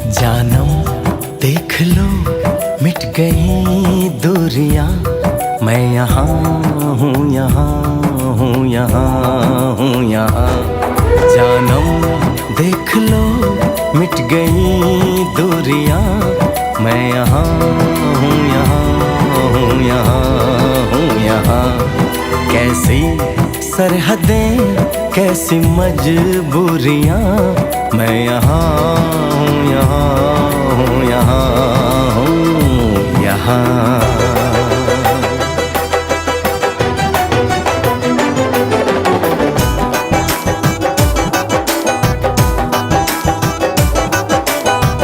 जानम देख लो मिट गई दूरियां, मैं यहाँ हूँ, यहाँ हूँ, यहाँ हूँ, यहाँ। जानम देख लो मिट गई दूरियां, मैं यहाँ हूँ, यहाँ हूँ, यहाँ हूँ, यहाँ। कैसी सरहदें कैसी मजबूरियां, मैं यहाँ हूँ, यहाँ हूँ, यहाँ हूँ, यहाँ।